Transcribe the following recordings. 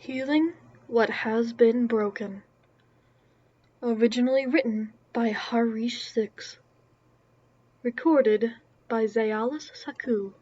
Healing What Has Been Broken. Originally written by Harish Six. Recorded by Zayalis Saku.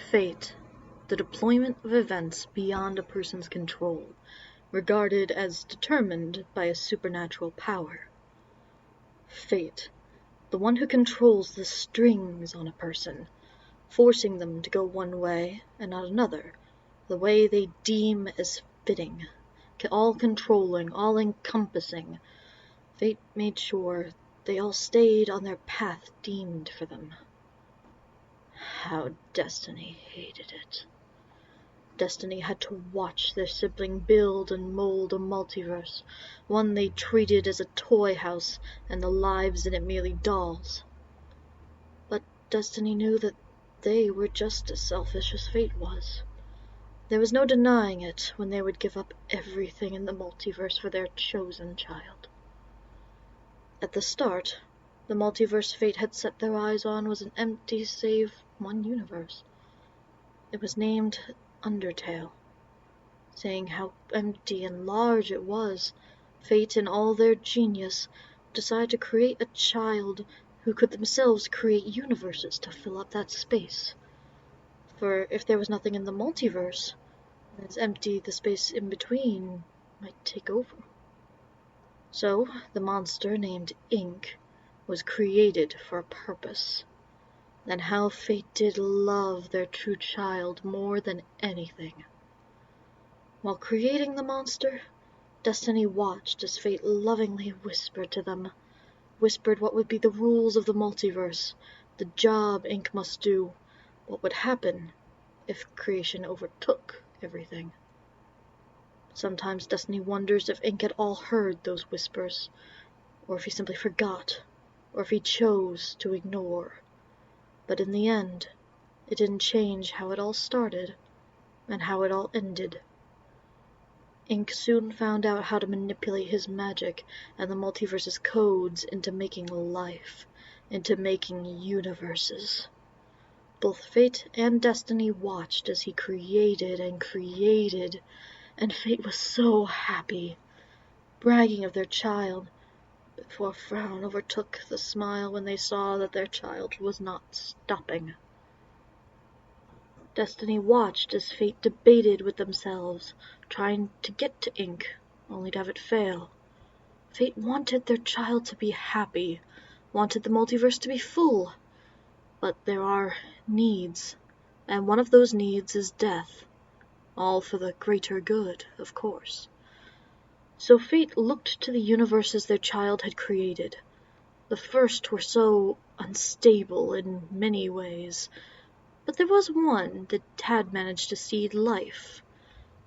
Fate, the deployment of events beyond a person's control, regarded as determined by a supernatural power. Fate, the one who controls the strings on a person, forcing them to go one way and not another, the way they deem as fitting, all-controlling, all-encompassing. Fate made sure they all stayed on their path deemed for them. How Destiny hated it. Destiny had to watch their sibling build and mold a multiverse, one they treated as a toy house and the lives in it merely dolls. But Destiny knew that they were just as selfish as Fate was. There was no denying it when they would give up everything in the multiverse for their chosen child. At the start, the multiverse Fate had set their eyes on was an empty save one universe. It was named Undertale. Saying how empty and large it was, Fate in all their genius decided to create a child who could themselves create universes to fill up that space. For if there was nothing in the multiverse, then it's empty the space in between might take over. So, the monster named Ink was created for a purpose. And how Fate did love their true child more than anything. While creating the monster, Destiny watched as Fate lovingly whispered to them, whispered what would be the rules of the multiverse, the job Ink must do, what would happen if creation overtook everything. Sometimes Destiny wonders if Ink at all heard those whispers, or if he simply forgot, or if he chose to ignore. But in the end, it didn't change how it all started, and how it all ended. Ink soon found out how to manipulate his magic and the multiverse's codes into making life, into making universes. Both Fate and Destiny watched as he created and created, and Fate was so happy, bragging of their child, before a frown overtook the smile when they saw that their child was not stopping. Destiny watched as Fate debated with themselves, trying to get to Ink, only to have it fail. Fate wanted their child to be happy, wanted the multiverse to be full. But there are needs, and one of those needs is death. All for the greater good, of course. So Fate looked to the universes their child had created. The first were so unstable in many ways, but there was one that had managed to seed life.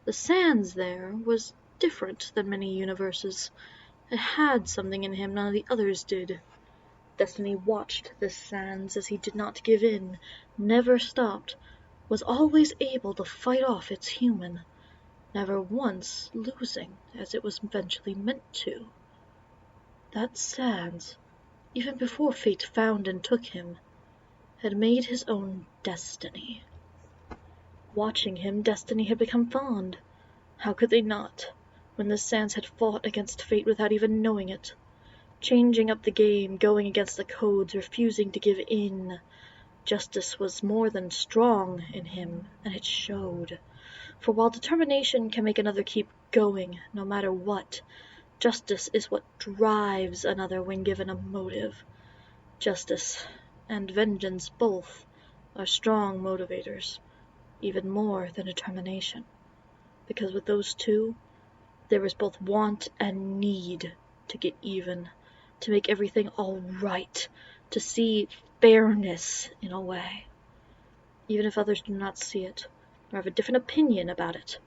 The Sans there was different than many universes. It had something in him none of the others did. Destiny watched this Sans as he did not give in, never stopped, was always able to fight off its human, never once losing as it was eventually meant to. That Sans, even before Fate found and took him, had made his own destiny. Watching him, Destiny had become fond. How could they not, when the Sans had fought against Fate without even knowing it? Changing up the game, going against the codes, refusing to give in. Justice was more than strong in him, and it showed. For while determination can make another keep going, no matter what, justice is what drives another when given a motive. Justice and vengeance both are strong motivators, even more than determination. Because with those two, there is both want and need to get even, to make everything all right, to see fairness in a way. Even if others do not see it, or have a different opinion about it,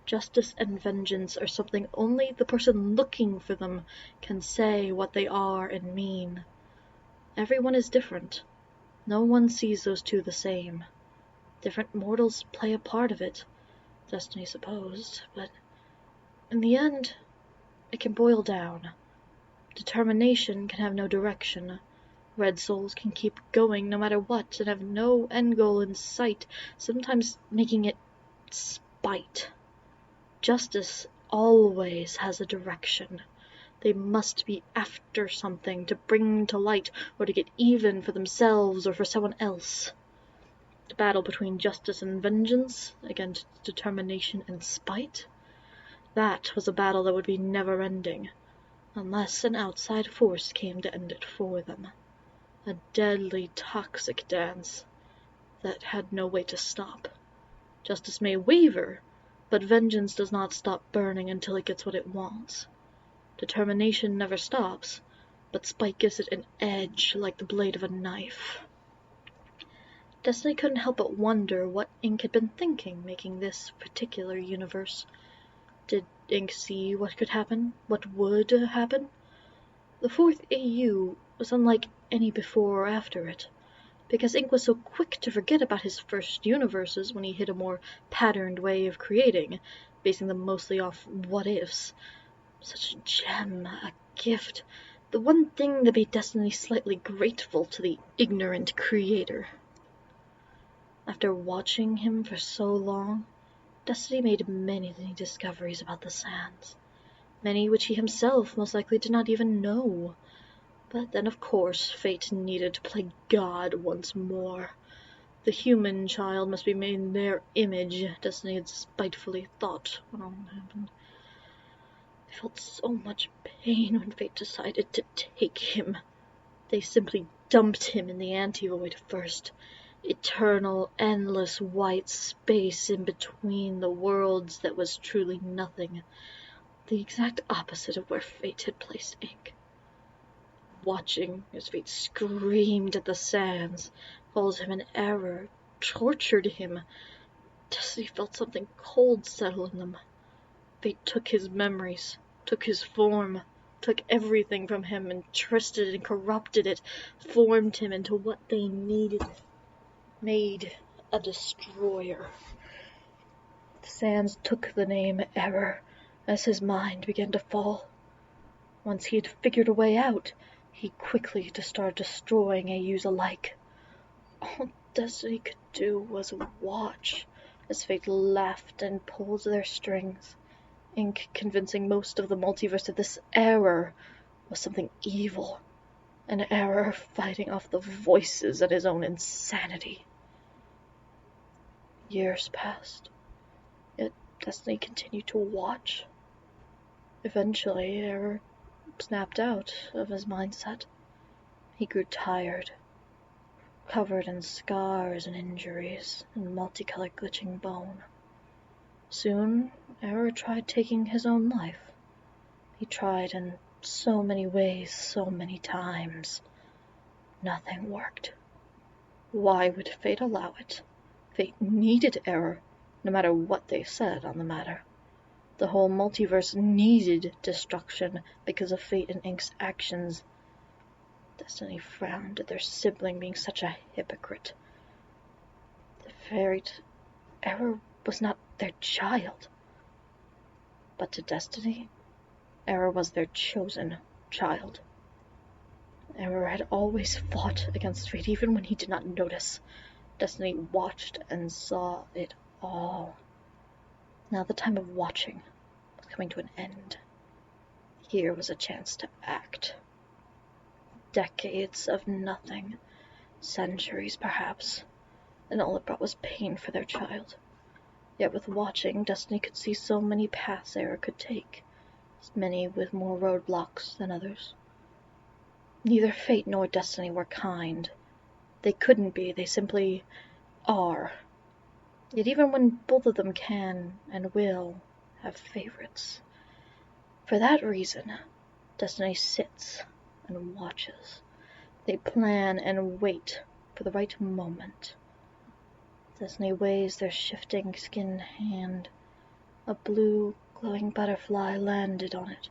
justice and vengeance are something only the person looking for them can say what they are and mean. Everyone is different. No one sees those two the same. Different mortals play a part of it, Destiny supposed, but in the end, it can boil down. Determination can have no direction. Red souls can keep going no matter what and have no end goal in sight, sometimes making it spite. Justice always has a direction. They must be after something to bring to light or to get even for themselves or for someone else. The battle between justice and vengeance against determination and spite, that was a battle that would be never-ending, unless an outside force came to end it for them. A deadly, toxic dance that had no way to stop. Justice may waver, but vengeance does not stop burning until it gets what it wants. Determination never stops, but spite gives it an edge like the blade of a knife. Destiny couldn't help but wonder what Ink had been thinking making this particular universe. Did Ink see what could happen? What would happen? The fourth AU was unlike any before or after it, because Ink was so quick to forget about his first universes when he hit a more patterned way of creating, basing them mostly off what-ifs. Such a gem, a gift, the one thing that made Destiny slightly grateful to the ignorant creator. After watching him for so long, Destiny made many discoveries about the sands, many which he himself most likely did not even know. But then, of course, fate needed to play God once more. The human child must be made in their image, Destiny had spitefully thought when all happened. They felt so much pain when fate decided to take him. They simply dumped him in the anti-void first. Eternal, endless white space in between the worlds that was truly nothing. The exact opposite of where fate had placed Ink. Watching as fate screamed at the sands, called him an error, tortured him, Destiny felt something cold settle in them. Fate took his memories, took his form, took everything from him and twisted and corrupted it, formed him into what they needed, made a destroyer. The sands took the name Error as his mind began to fall. Once he had figured a way out, he quickly started destroying AUs alike. All Destiny could do was watch as fate laughed and pulled their strings, Ink convincing most of the multiverse that this error was something evil, an error fighting off the voices of his own insanity. Years passed, yet Destiny continued to watch. Eventually, Error snapped out of his mindset. He grew tired, covered in scars and injuries and multicolored glitching bone. Soon, Error tried taking his own life. He tried in so many ways, so many times. Nothing worked. Why would fate allow it? Fate needed Error, no matter what they said on the matter. The whole multiverse needed destruction because of fate and Ink's actions. Destiny frowned at their sibling being such a hypocrite. The fate, Error was not their child. But to Destiny, Error was their chosen child. Error had always fought against fate, even when he did not notice. Destiny watched and saw it all. Now the time of watching was coming to an end. Here was a chance to act. Decades of nothing, centuries perhaps, and all it brought was pain for their child. Yet with watching, Destiny could see so many paths Error could take, many with more roadblocks than others. Neither fate nor Destiny were kind. They couldn't be, they simply are. Yet even when both of them can and will have favorites. For that reason, Destiny sits and watches. They plan and wait for the right moment. Destiny weighs their shifting skinned hand. A blue, glowing butterfly landed on it,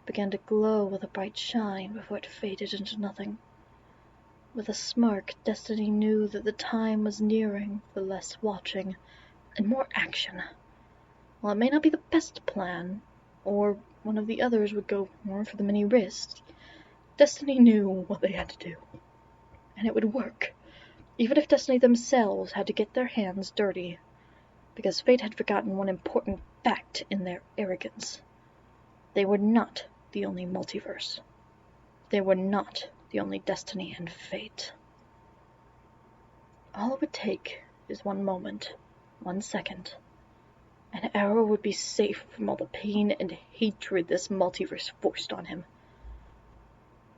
began to glow with a bright shine before it faded into nothing. With a smirk, Destiny knew that the time was nearing for less watching and more action. While it may not be the best plan, or one of the others would go more for the many risks, Destiny knew what they had to do, and it would work, even if Destiny themselves had to get their hands dirty, because fate had forgotten one important fact in their arrogance. They were not the only multiverse. They were not the only destiny and fate. All it would take is one moment, 1 second, and Arrow would be safe from all the pain and hatred this multiverse forced on him.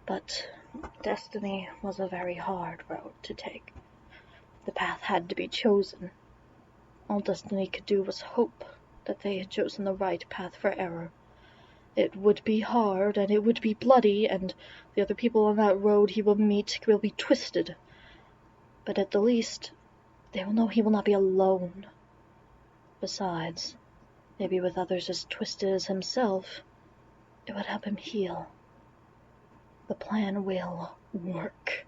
But destiny was a very hard road to take. The path had to be chosen. All Destiny could do was hope that they had chosen the right path for Arrow. It would be hard, and it would be bloody, and the other people on that road he will meet will be twisted. But at the least, they will know he will not be alone. Besides, maybe with others as twisted as himself, it would help him heal. The plan will work.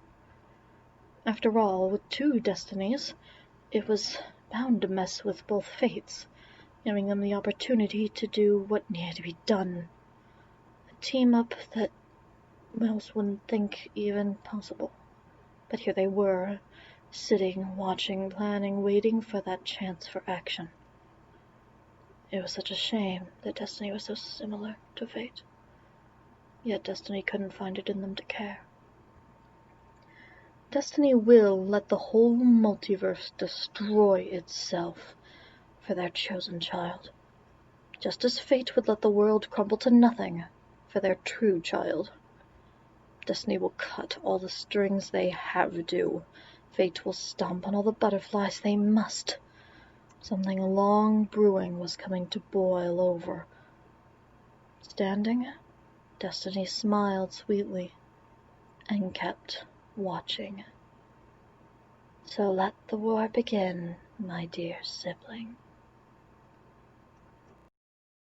After all, with 2 destinies, it was bound to mess with both fates, giving them the opportunity to do what needed to be done. A team-up that most wouldn't think even possible. But here they were, sitting, watching, planning, waiting for that chance for action. It was such a shame that destiny was so similar to fate. Yet destiny couldn't find it in them to care. Destiny will let the whole multiverse destroy itself for their chosen child, just as fate would let the world crumble to nothing for their true child. Destiny will cut all the strings they have to. Fate will stomp on all the butterflies they must. Something long brewing was coming to boil over. Standing, Destiny smiled sweetly and kept watching. So let the war begin, my dear sibling.